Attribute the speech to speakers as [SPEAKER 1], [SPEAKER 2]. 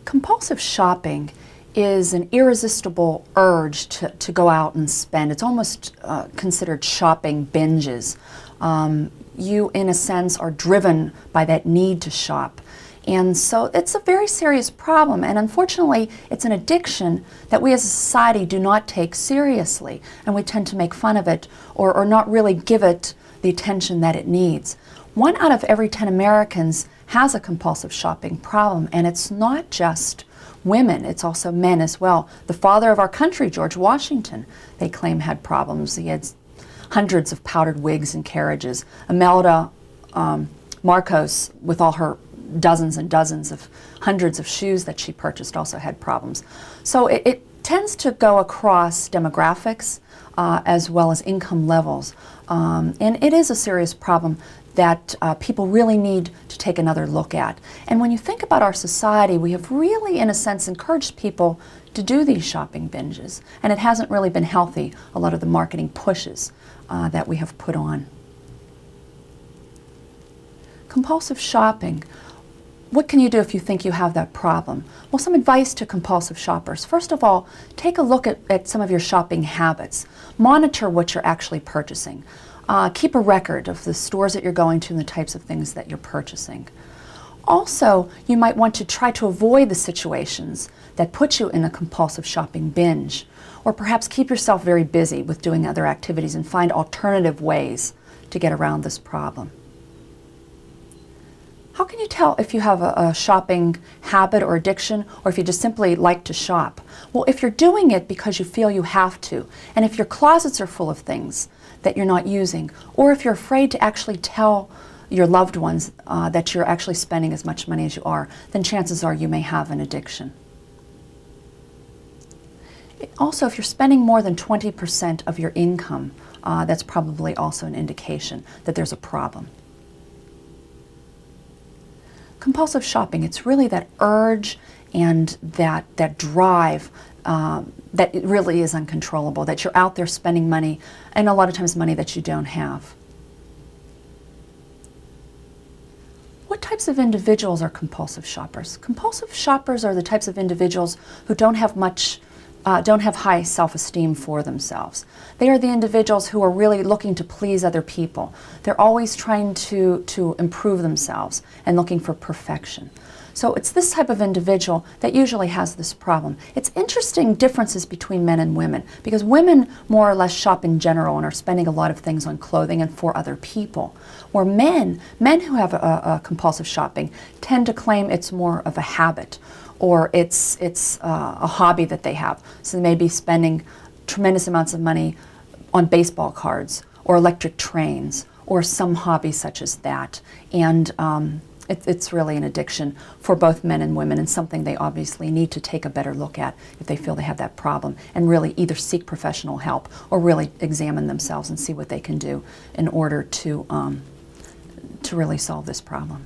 [SPEAKER 1] Compulsive shopping is an irresistible urge to go out and spend. It's almost considered shopping binges. You, in a sense, are driven by that need to shop. And so it's a very serious problem, and unfortunately it's an addiction that we as a society do not take seriously, and we tend to make fun of it or not really give it the attention that it needs. 1 out of every 10 Americans has a compulsive shopping problem, and it's not just women, it's also men as well. The father of our country, George Washington, they claim had problems. He had hundreds of powdered wigs and carriages. Imelda Marcos, with all her dozens and dozens of hundreds of shoes that she purchased, also had problems. So it tends to go across demographics as well as income levels. And it is a serious problem that people really need to take another look at. And when you think about our society, we have really, in a sense, encouraged people to do these shopping binges. And it hasn't really been healthy, a lot of the marketing pushes that we have put on. Compulsive shopping. What can you do if you think you have that problem? Well, some advice to compulsive shoppers. First of all, take a look at some of your shopping habits. Monitor what you're actually purchasing. Keep a record of the stores that you're going to and the types of things that you're purchasing. Also, you might want to try to avoid the situations that put you in a compulsive shopping binge, or perhaps keep yourself very busy with doing other activities and find alternative ways to get around this problem. How can you tell if you have a shopping habit or addiction, or if you just simply like to shop? Well, if you're doing it because you feel you have to, and if your closets are full of things that you're not using, or if you're afraid to actually tell your loved ones that you're actually spending as much money as you are, then chances are you may have an addiction. Also, if you're spending more than 20% of your income, that's probably also an indication that there's a problem. Compulsive shopping, it's really that urge and that drive that it really is uncontrollable, that you're out there spending money, and a lot of times money that you don't have. What types of individuals are compulsive shoppers? Compulsive shoppers are the types of individuals who don't have high self-esteem for themselves. They are the individuals who are really looking to please other people. They're always trying to improve themselves and looking for perfection. So it's this type of individual that usually has this problem. It's interesting differences between men and women, because women more or less shop in general and are spending a lot of things on clothing and for other people. Where men who have a compulsive shopping tend to claim it's more of a habit, or it's a hobby that they have. So they may be spending tremendous amounts of money on baseball cards or electric trains or some hobby such as that. And it's really an addiction for both men and women, and something they obviously need to take a better look at if they feel they have that problem, and really either seek professional help or really examine themselves and see what they can do in order to really solve this problem.